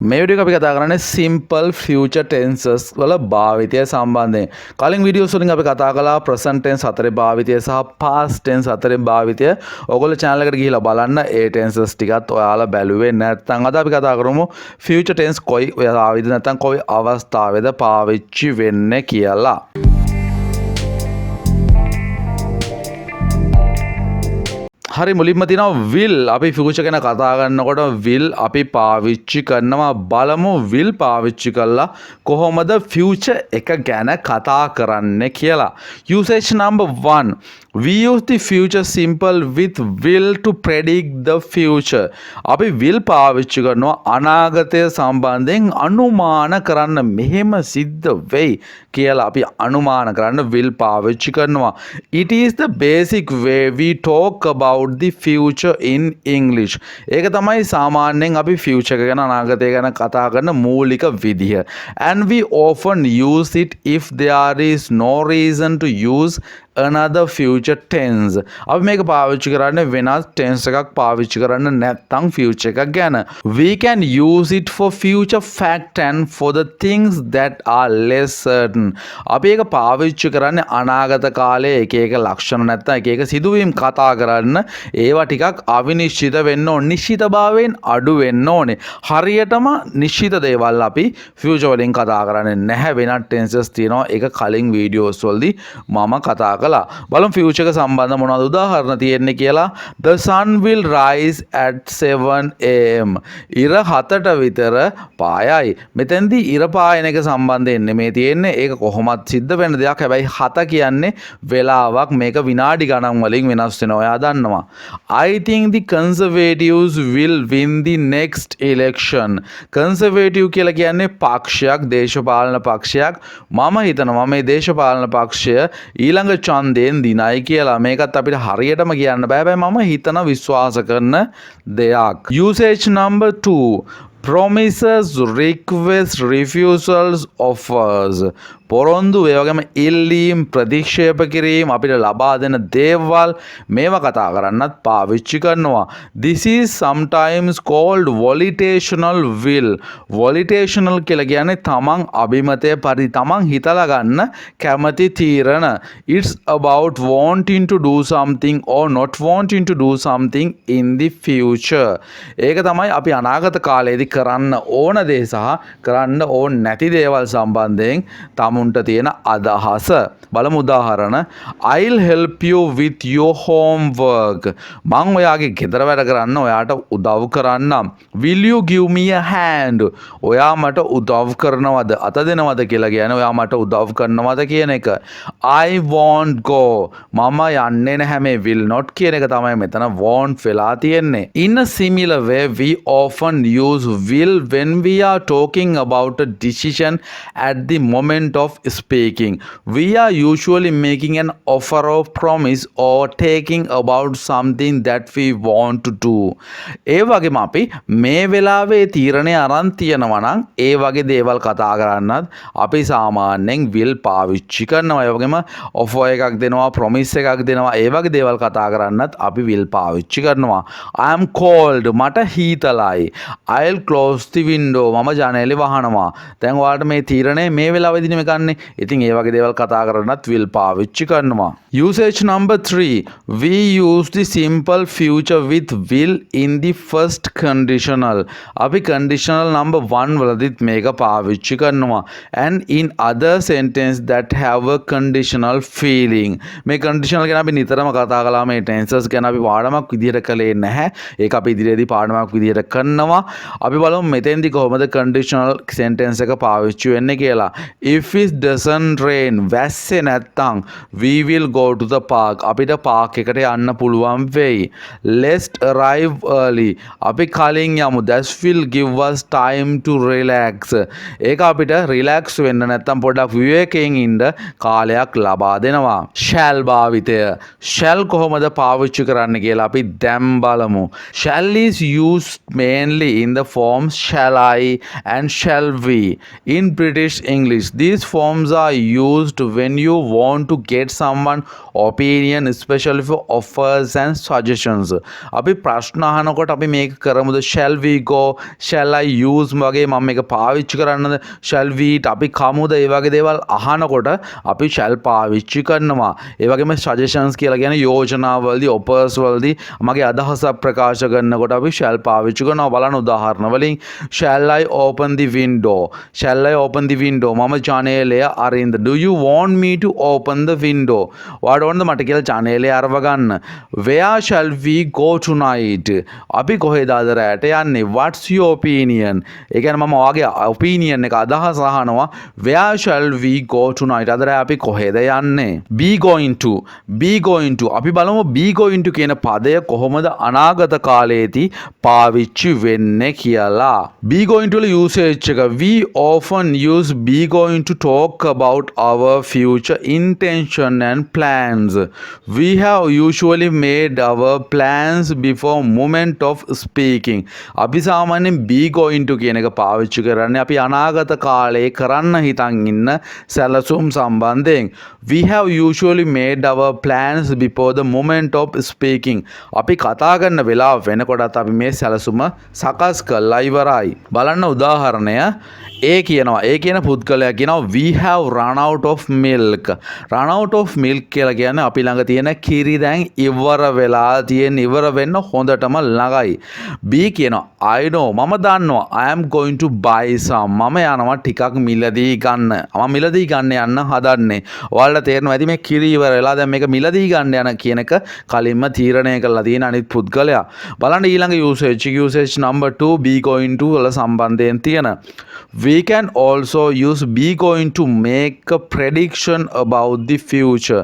මේ වීඩියෝ එක අපි කතා කරන්නේ simple future tenses වල භාවිතය සම්බන්ධයෙන්. කලින් වීඩියෝස් වලින් අපි කතා කළා present tense හතරේ භාවිතය සහ past tense හතරේ භාවිතය. ඔයගොල්ලෝ channel එකට ගිහිලා බලන්න ඒ tenses ටිකත් ඔයාලා බැලුවේ නැත්නම් අද අපි කතා කරමු future tense කොයි වෙලාවෙද නැත්නම් කොයි අවස්ථාවේද පාවිච්චි වෙන්නේ කියලා. හරි මුලින්ම තියෙනවා will අපි future ගැන කතා කරනකොට will අපි පාවිච්චි කරනවා බලමු will පාවිච්චි කළා කොහොමද future එක ගැන කතා කරන්නේ කියලා. Usage number 1. We use the future simple with will to predict the future. අපි will පාවිච්චි කරනවා අනාගතය සම්බන්ධයෙන් අනුමාන කරන්න මෙහෙම සිද්ධ වෙයි කියලා අපි අනුමාන කරන්න will පාවිච්චි කරනවා. It is the basic way we talk about the future in English. ඒක තමයි සාමාන්‍යයෙන් අපි future එක ගැන අනාගතය ගැන කතා කරන මූලික විදිය. And we often use it if there is no reason to use another future tense. අපි මේක පාවිච්චි කරන්නේ වෙනස් tense එකක් පාවිච්චි කරන්න නැත්නම් future එකක් ගැන. We can use it for future fact and for the things that are less certain. අපි ඒක පාවිච්චි කරන්නේ අනාගත කාලයේ එක එක ලක්ෂණ නැත්නම් එක එක සිදුවීම් කතා කරන්න. ඒවා ටිකක් අවිනිශ්චිත වෙන්න ඕනේ. නිශ්චිතභාවයෙන් අඩු වෙන්න ඕනේ. හරියටම නිශ්චිත දේවල් අපි future වලින් කතා කරන්නේ නැහැ. වෙනත් tenses තියෙනවා. ඒක කලින් වීඩියෝස් වලදී මම කතා කළා. බලමු future එක සම්බන්ධ මොනවද උදාහරණ තියෙන්නේ කියලා. The sun will rise at 7 am. ඉර 7ට විතර පායයි. මෙතෙන්දී ඉර පායන එක සම්බන්ධයෙන් නෙමෙයි තියෙන්නේ. ඒක කොහොමත් සිද්ධ වෙන දෙයක්. හැබැයි 7 කියන්නේ වෙලාවක්. මේක විනාඩි ගණන් වලින් වෙනස් වෙනවා. ඔයා දන්නවා. I think the conservatives will win the next election. conservative කියලා කියන්නේ පක්ෂයක්, දේශපාලන පක්ෂයක්. මම හිතනවා මේ දේශපාලන පක්ෂය ඊළඟ ඡන්දයෙන් දිනයි කියලා. මේකත් අපිට හරියටම කියන්න බෑ. හැබැයි මම හිතන විශ්වාස කරන දෙයක්. Usage number 2. Promises, requests, refusals, offers. පොරොන්දු ඒ වගේම ඉල්ලීම් ප්‍රතික්ෂේප කිරීම අපිට ලබා දෙන දේවල් මේවා කතා කරන්නත් පාවිච්චි කරනවා. This is sometimes called volitional will. volitional කියලා කියන්නේ තමන් අභිමතය පරිදි තමන් හිතලා ගන්න කැමති තීරණ. It's about wanting to do something or not wanting to do something in the future. ඒක තමයි අපි අනාගත කාලයේදී කරන්න ඕන දේ සහ කරන්න ඕන නැති දේවල් සම්බන්ධයෙන් මුන්ට තියෙන අදහස. බලමු උදාහරණ. I'll help you with your homework. මං ඔයාගේ ගෙදර වැඩ කරන්න ඔයාට උදව් කරන්නම්. Will you give me a hand? ඔයා මට උදව් කරනවද? අත දෙනවද කියලා කියන්නේ ඔයා මට උදව් කරනවද කියන එක. I won't go. මම යන්නේ නැහැ. මේ will not කියන එක තමයි මෙතන won't වෙලා තියෙන්නේ. In a similar way we often use will when we are talking about a decision at the moment of speaking. We are usually making an offer of promise or taking about something that we want to do. ඒ වගේම අපි මේ වෙලාවේ තීරණය අරන් තියනවා නම් ඒ වගේ දේවල් කතා කරන්නත් අපි සාමාන්‍යයෙන් will පාවිච්චි කරනවා. ඒ වගේම offer එකක් දෙනවා, promise එකක් දෙනවා. ඒ වගේ දේවල් කතා කරන්නත් අපි will පාවිච්චි කරනවා. I am cold. මට හීතලයි. I'll close the window. මම ජනේලෙ වහනවා. දැන් ඔයාලට මේ තීරණය මේ වෙලාවේදී නෙමෙයි ගන්න. ඉතින් ඒ වගේ දේවල් කතා කරන්නත් will පාවිච්චි කරනවා. Usage number 3. We use the simple future with will in the first conditional. අපි conditional number 1 වලදීත් මේක පාවිච්චි කරනවා. And in other sentence that have a conditional feeling. මේ conditional ගැන අපි නිතරම කතා කළා. මේ tenses ගැන අපි පාඩමක් විදියට කළේ නැහැ. ඒක අපි ඉදිරියේදී පාඩමක් විදියට කරනවා. අපි බලමු මෙතෙන්දී කොහොමද conditional sentence එක පාවිච්චි වෙන්නේ කියලා. If it doesn't rain, වැස්සේ නැත්තම් we will go to the park. අපිට පාක් එකට යන්න පුළුවන් වෙයි. Let's arrive early. අපි කලින් යමු. That will give us time to relax. ඒක අපිට relax වෙන්න නැත්තම් පොඩ්ඩක් විවේකයෙන් ඉන්න කාලයක් ලබා දෙනවා. shall භාවිතය. shall කොහොමද පාවිච්චි කරන්න කියලා අපි දැන් බලමු. shall is used mainly in the forms shall I and shall we in British English. These forms are used when you want to get someone opinion, especially for offers and suggestions. අපි ප්‍රශ්න අහනකොට අපි මේක කරමුද? Shall we go? Shall I use වගේ මම මේක පාවිච්චි කරන්නද? Shall we eat? අපි කමුද? ඒ වගේ දේවල් අහනකොට අපි shall පාවිච්චි කරනවා. ඒ වගේම suggestions කියලා කියන්නේ යෝජනාවලදී offers වලදී මගේ අදහසක් ප්‍රකාශ කරනකොට අපි shall පාවිච්චි කරනවා. බලන්න උදාහරණ වලින් shall I open the window? Shall I open the window? මම ජනේලය අරින්ද? Do you want me to open the window? ඔයාට ඕනද මට කියලා ජනේලය අරව ගන්න? Where shall we go tonight? අපි කොහෙද අද රැට යන්නේ? What's your opinion? ඒ කියන්නේ මම ඔයාගේ opinion එක අදහස අහනවා. Where shall we go tonight? අද රැ අපි කොහෙද යන්නේ? Be going to. Be going to. අපි බලමු be going to කියන පදය කොහොමද අනාගත කාලයේදී පාවිච්චි වෙන්නේ කියලා. Be going to වල usage එක we often use be going to talk about our future intention and plans. We have usually made our plans before moment of speaking. අපි සාමාන්‍යයෙන් be going to කියන එක පාවිච්චි කරන්නේ අපි අනාගත කාලේ කරන්න හිතන් ඉන්න සැලසුම් සම්බන්ධයෙන්. We have usually made our plans before the moment of speaking. අපි කතා කරන වෙලාව වෙනකොටත් අපි මේ සැලසුම සකස් කරලා ඉවරයි. බලන්න උදාහරණය ඒ කියනවා ඒ කියන පුද්ගලයා කියනවා we have run out of milk. run out of milk කියලා කියන්නේ අපි ළඟ තියෙන කිරි දැන් ඉවර වෙලා තියෙන ඉවර වෙන්න හොඳටම ළඟයි. B කියනවා I know මම දන්නවා I am going to buy some. මම යනවා ටිකක් මිලදී ගන්න. මම මිලදී ගන්න යන්න හදන්නේ. ඔයාලට තේරෙනවා ඇති මේ කිරි ඉවර වෙලා දැන් මේක මිලදී ගන්න යන කියන එක කලින්ම තීරණය කරලා තියෙන අනිත් පුද්ගලයා. බලන්න ඊළඟ usage number 2 be going to වල සම්බන්ධයෙන් තියෙන. We can also use be going to make a prediction about the future.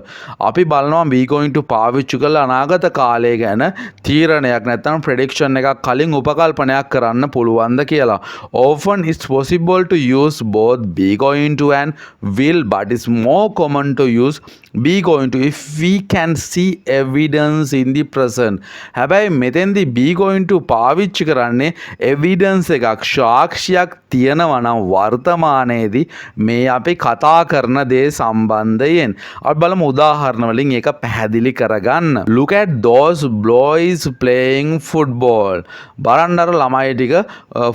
අපි බලනවා be going to පාවිච්චි කරලා අනාගත කාලය ගැන තීරණයක් නැත්නම් prediction එකක් කලින් උපකල්පනයක් කරන්න පුළුවන්ද කියලා. Often it's possible to use both be going to and will, but it's more common to use be going to if we can see evidence in the present. හැබැයි මෙතෙන්දී be going to පාවිච්චි කරන්නේ evidence එකක් සාක්ෂියක් තියෙනවා නම් වර්තමානයේදී මේ අපි කතා කරන දේ සම්බන්ධයෙන්. අපි බලමු උදාහරණ වලින් ඒක පැහැදිලි කරගන්න. Look at those boys playing football. බලන්න අර ළමයි ටික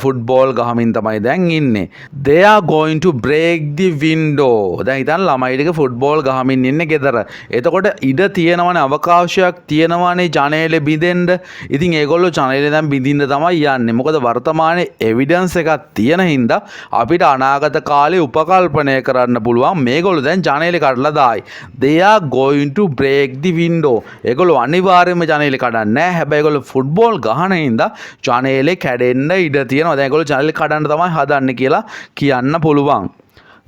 ෆුට්බෝල් ගහමින් තමයි දැන් ඉන්නේ. They are going to break the window. දැන් හිතන්න ළමයි ටික ෆුට්බෝල් ගහමින් ඉන්නේ ගෙදර. එතකොට ඉඩ තියෙනවනේ අවකාශයක් තියෙනවනේ ජනේලෙ බිඳෙන්න. ඉතින් ඒගොල්ලෝ ජනේලෙ දැන් බිඳින්න තමයි යන්නේ. මොකද වර්තමානයේ එවිඩන්ස් එකක් තියෙන හින්දා අපිට අනාගත කාලේ උපකල්පනය කරන්න පුළුවන් මේගොල්ලෝ දැන් ජනේලෙ කඩලා දායි. They are going to break the window. ඒගොල්ලෝ අනිවාර්යයෙන්ම ජනේලෙ කඩන්නේ නැහැ. හැබැයි ඒගොල්ලෝ ෆුට්බෝල් ගහන හින්දා ජනේලෙ කැඩෙන්න ඉඩ තියෙනවා. දැන් ඒගොල්ලෝ ජනේලෙ කඩන්න තමයි හදන්නේ කියලා කියන්න පුළුවන්.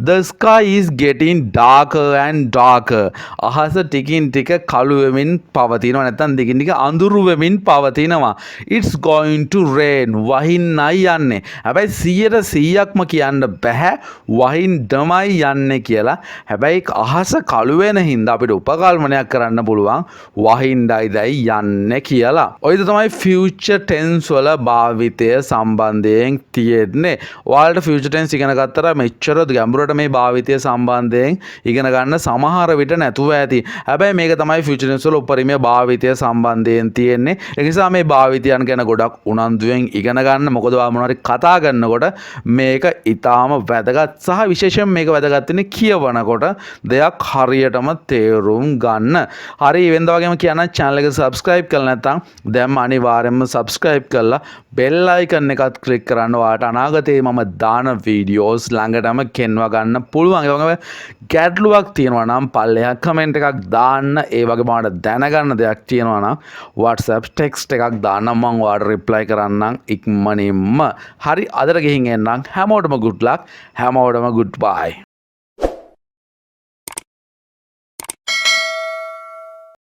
The sky is getting darker and darker. අහස ටිකින් ටික කළු වෙමින් පවතිනවා නැත්නම් ටිකින් ටික අඳුරු වෙමින් පවතිනවා. It's going to rain. වහින්නයි යන්නේ. හැබැයි 100%ක්ම කියන්න බෑ වහින්නමයි යන්නේ කියලා. හැබැයි අහස කළු වෙන හින්දා අපිට උපකල්පනයක් කරන්න පුළුවන් වහින්නයි දැයි යන්නේ කියලා. ඔයද තමයි future tense වල භාවිතය සම්බන්ධයෙන් තියෙන්නේ. ඔයාලට future tense ඉගෙන ගත්තට මෙච්චර ගැඹුරට මේ භාවිතය සම්බන්ධයෙන් ඉගෙන ගන්න සමහර විට නැතුව ඇති. හැබැයි මේක තමයි future tense වල උපරිම භාවිතය සම්බන්ධයෙන් තියෙන්නේ. ඒ නිසා මේ භාවිතයන් ගැන ගොඩක් උනන්දුවෙන් ඉගෙන ගන්න. මොකද ඔයා මොනවාරි කතා කරනකොට මේක ඊටාම වැදගත් සහ විශේෂයෙන් මේක වැදගත් වෙන්නේ කියවනකොට දෙයක් හරියටම තේරුම් ගන්න. හරි ඉවෙන්ද වගේම කියන්න channel එක subscribe කරලා නැත්නම් දැන් අනිවාර්යයෙන්ම subscribe කරලා bell icon එකත් click කරන්න. ඔයාට අනාගතේ මම දාන videos ළඟටම කෙන්වා ගන්න පුළුවන්. ඒ වගේම ගැටලුවක් තියෙනවා නම් පල්ලෙහා කමෙන්ට් එකක් දාන්න. ඒ වගේම ඔයාලට දැනගන්න දෙයක් තියෙනවා නම් WhatsApp text එකක් දාන්න. මම ඔයාලට reply කරන්නම් ඉක්මනින්ම. හරි අදට ගිහින් එන්නම්. හැමෝටම good luck. හැමෝටම goodbye.